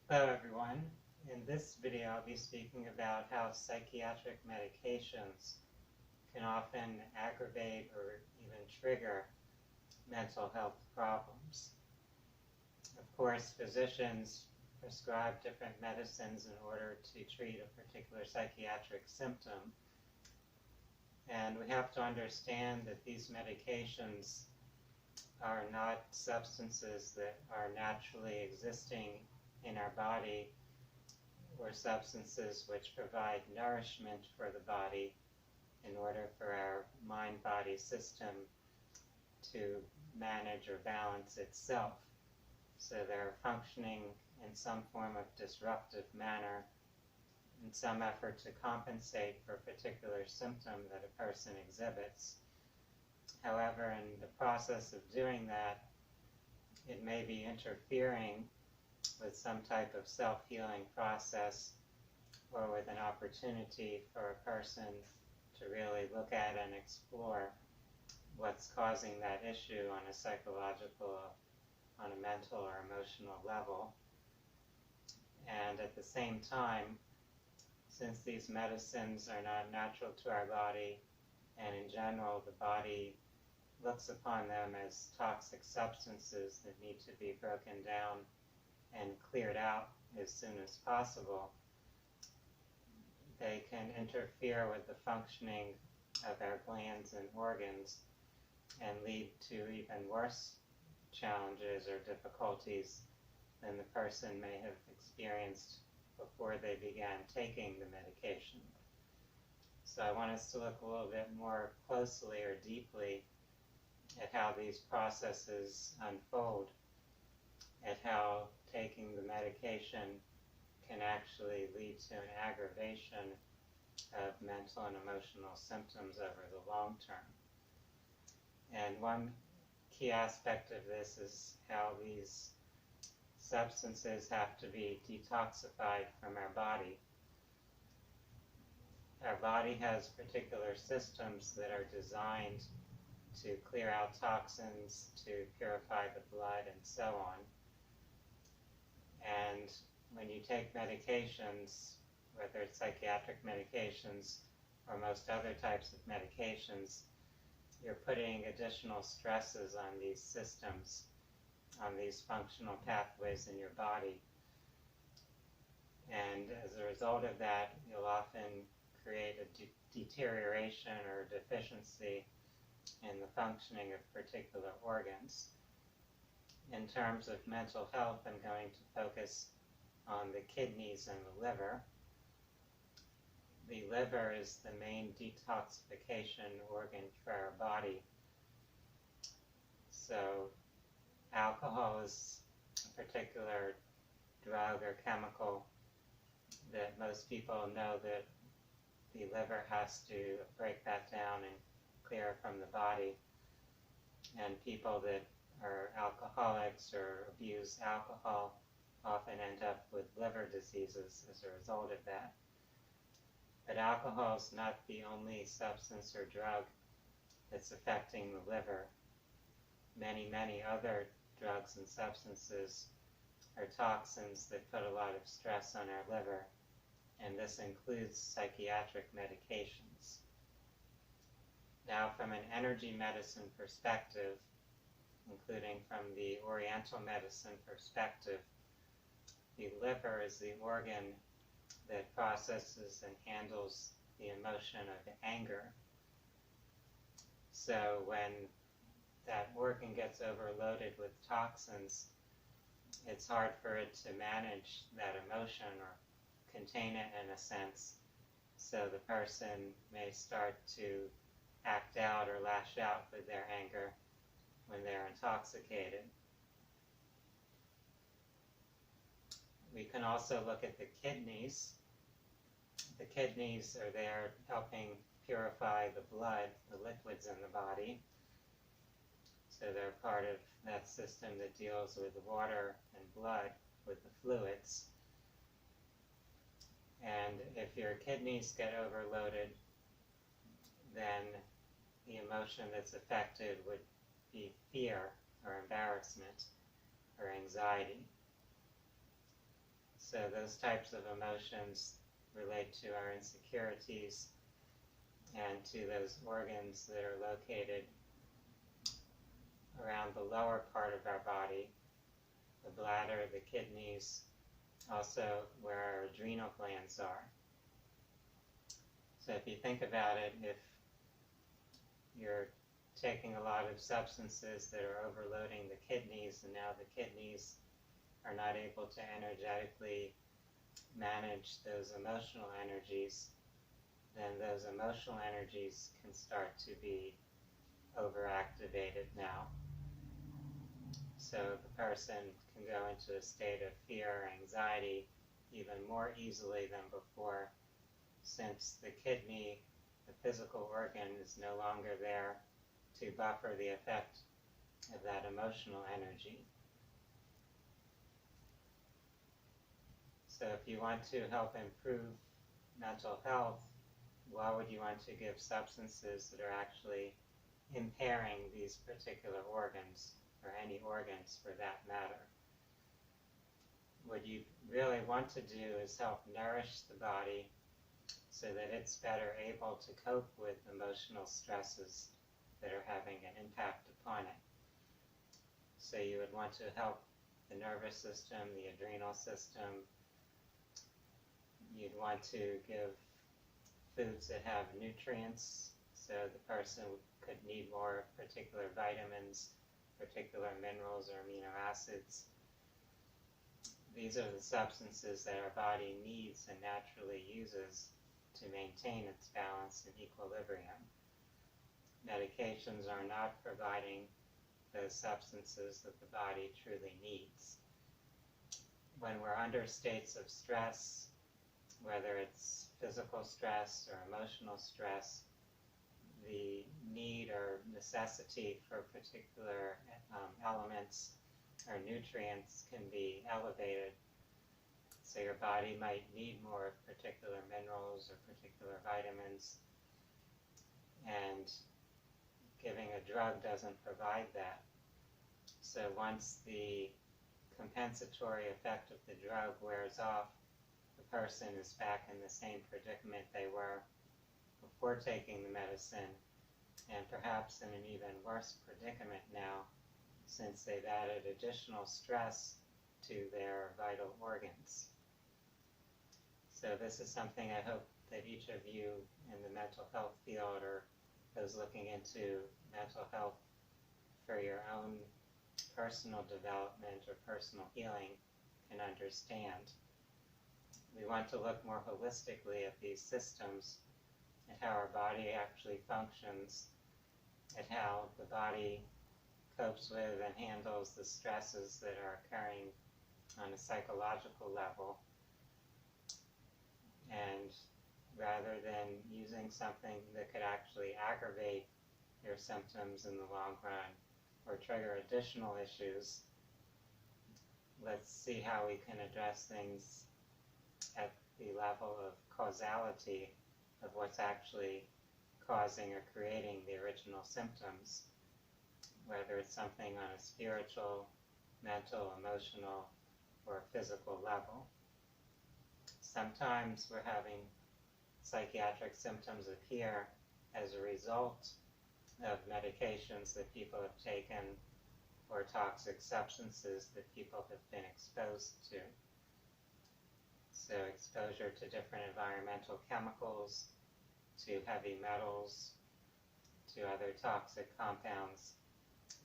Hello everyone. In this video I'll be speaking about how psychiatric medications can often aggravate or even trigger mental health problems. Of course, physicians prescribe different medicines in order to treat a particular psychiatric symptom, and we have to understand that these medications are not substances that are naturally existing in our body or substances which provide nourishment for the body in order for our mind-body system to manage or balance itself. So they're functioning in some form of disruptive manner in some effort to compensate for a particular symptom that a person exhibits. However, in the process of doing that, it may be interfering with some type of self-healing process or with an opportunity for a person to really look at and explore what's causing that issue on a psychological, on a mental or emotional level. And at the same time, since these medicines are not natural to our body, and in general the body looks upon them as toxic substances that need to be broken down and cleared out as soon as possible, they can interfere with the functioning of our glands and organs and lead to even worse challenges or difficulties than the person may have experienced before they began taking the medication. So I want us to look a little bit more closely or deeply at how these processes unfold, at how taking the medication can actually lead to an aggravation of mental and emotional symptoms over the long term. And one key aspect of this is how these substances have to be detoxified from our body. Our body has particular systems that are designed to clear out toxins, to purify the blood, and so on. And when you take medications, whether it's psychiatric medications or most other types of medications, you're putting additional stresses on these systems, on these functional pathways in your body. And as a result of that, you'll often create a deterioration or deficiency in the functioning of particular organs. In terms of mental health, I'm going to focus on the kidneys and the liver. The liver is the main detoxification organ for our body. So alcohol is a particular drug or chemical that most people know that the liver has to break that down and clear from the body. And people that are alcoholics or abuse alcohol often end up with liver diseases as a result of that. But alcohol is not the only substance or drug that's affecting the liver. Many, many other drugs and substances are toxins that put a lot of stress on our liver, and this includes psychiatric medications. Now, from an energy medicine perspective, including from the Oriental medicine perspective, the liver is the organ that processes and handles the emotion of anger. So when that organ gets overloaded with toxins, it's hard for it to manage that emotion or contain it in a sense. So the person may start to act out or lash out with their anger when they're intoxicated. We can also look at the kidneys. The kidneys are there helping purify the blood, the liquids in the body. So they're part of that system that deals with the water and blood, with the fluids. And if your kidneys get overloaded, then the emotion that's affected would be fear or embarrassment or anxiety. So those types of emotions relate to our insecurities and to those organs that are located around the lower part of our body, the bladder, the kidneys, also where our adrenal glands are. So if you think about it, if you're taking a lot of substances that are overloading the kidneys, and now the kidneys are not able to energetically manage those emotional energies, then those emotional energies can start to be overactivated now. So the person can go into a state of fear or anxiety even more easily than before, since the kidney, the physical organ, is no longer there to buffer the effect of that emotional energy. So if you want to help improve mental health, why would you want to give substances that are actually impairing these particular organs, or any organs for that matter? What you really want to do is help nourish the body so that it's better able to cope with emotional stresses that are having an impact upon it. So you would want to help the nervous system, the adrenal system. You'd want to give foods that have nutrients, so the person could need more particular vitamins, particular minerals or amino acids. These are the substances that our body needs and naturally uses to maintain its balance and equilibrium. Medications are not providing those substances that the body truly needs. When we're under states of stress, whether it's physical stress or emotional stress, the need or necessity for particular elements or nutrients can be elevated. So your body might need more particular minerals or particular vitamins, and giving a drug doesn't provide that. So once the compensatory effect of the drug wears off, the person is back in the same predicament they were before taking the medicine, and perhaps in an even worse predicament now, since they've added additional stress to their vital organs. So this is something I hope that each of you in the mental health field, or those looking into mental health for your own personal development or personal healing, can understand. We want to look more holistically at these systems, at how our body actually functions, at how the body copes with and handles the stresses that are occurring on a psychological level. And rather than using something that could actually aggravate your symptoms in the long run or trigger additional issues, let's see how we can address things at the level of causality of what's actually causing or creating the original symptoms, whether it's something on a spiritual, mental, emotional, or physical level. Sometimes we're having psychiatric symptoms appear as a result of medications that people have taken or toxic substances that people have been exposed to. So exposure to different environmental chemicals, to heavy metals, to other toxic compounds,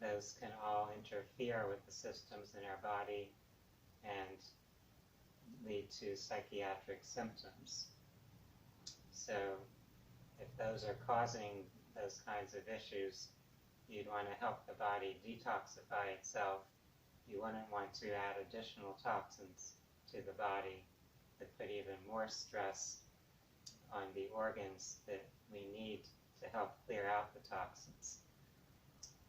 those can all interfere with the systems in our body and lead to psychiatric symptoms. So if those are causing those kinds of issues, you'd want to help the body detoxify itself. You wouldn't want to add additional toxins to the body that put even more stress on the organs that we need to help clear out the toxins.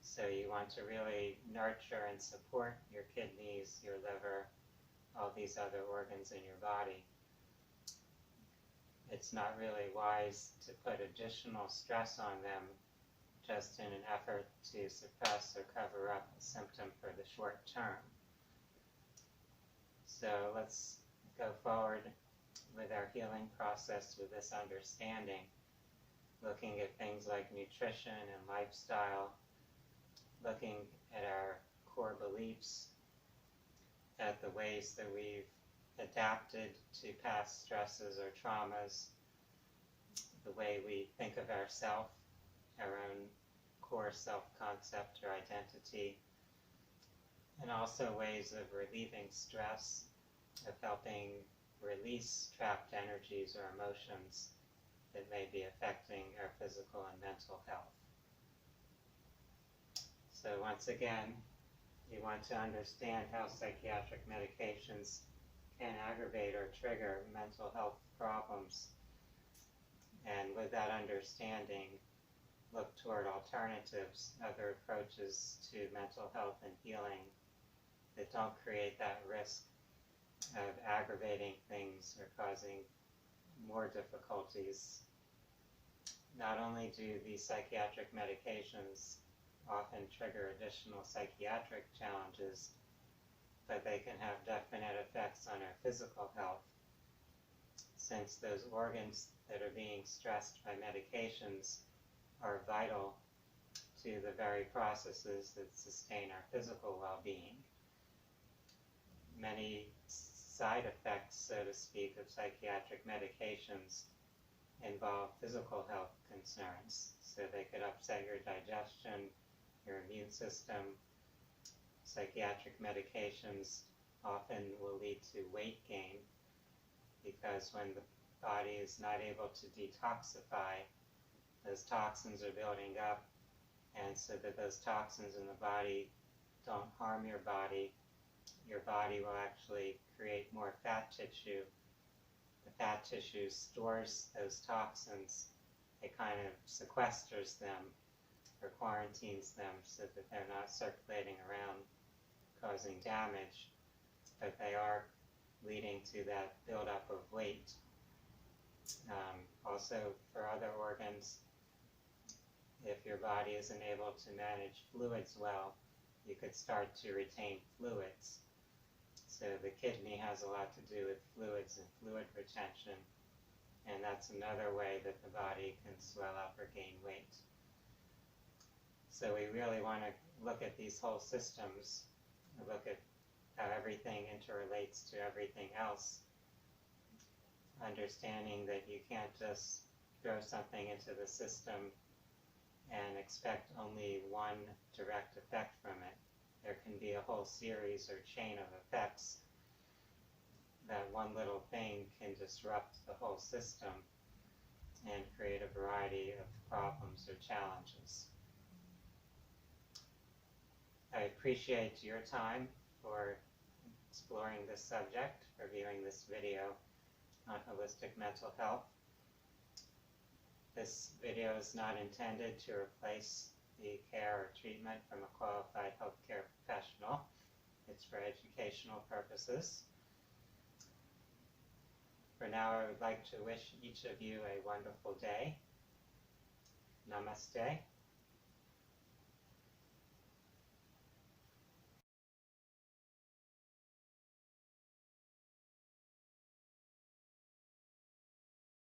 So you want to really nurture and support your kidneys, your liver, all these other organs in your body. It's not really wise to put additional stress on them just in an effort to suppress or cover up a symptom for the short term. So let's go forward with our healing process with this understanding, looking at things like nutrition and lifestyle, looking at our core beliefs, at the ways that we've adapted to past stresses or traumas, the way we think of ourselves, our own core self-concept or identity, and also ways of relieving stress, of helping release trapped energies or emotions that may be affecting our physical and mental health. So once again, you want to understand how psychiatric medications can aggravate or trigger mental health problems. And with that understanding, look toward alternatives, other approaches to mental health and healing that don't create that risk of aggravating things or causing more difficulties. Not only do these psychiatric medications often trigger additional psychiatric challenges, but they can have definite effects on our physical health, since those organs that are being stressed by medications are vital to the very processes that sustain our physical well-being. Many side effects, so to speak, of psychiatric medications involve physical health concerns. So they could upset your digestion, your immune system. Psychiatric medications often will lead to weight gain, because when the body is not able to detoxify, those toxins are building up, and so that those toxins in the body don't harm your body will actually create more fat tissue. The fat tissue stores those toxins. It kind of sequesters them or quarantines them so that they're not circulating around causing damage, but they are leading to that buildup of weight. Also, for other organs, if your body isn't able to manage fluids well, you could start to retain fluids. So the kidney has a lot to do with fluids and fluid retention, and that's another way that the body can swell up or gain weight. So we really want to look at these whole systems, look at how everything interrelates to everything else, understanding that you can't just throw something into the system and expect only one direct effect from it. There can be a whole series or chain of effects. That one little thing can disrupt the whole system and create a variety of problems or challenges. I appreciate your time for exploring this subject, for viewing this video on holistic mental health. This video is not intended to replace the care or treatment from a qualified healthcare professional. It's for educational purposes. For now, I would like to wish each of you a wonderful day. Namaste.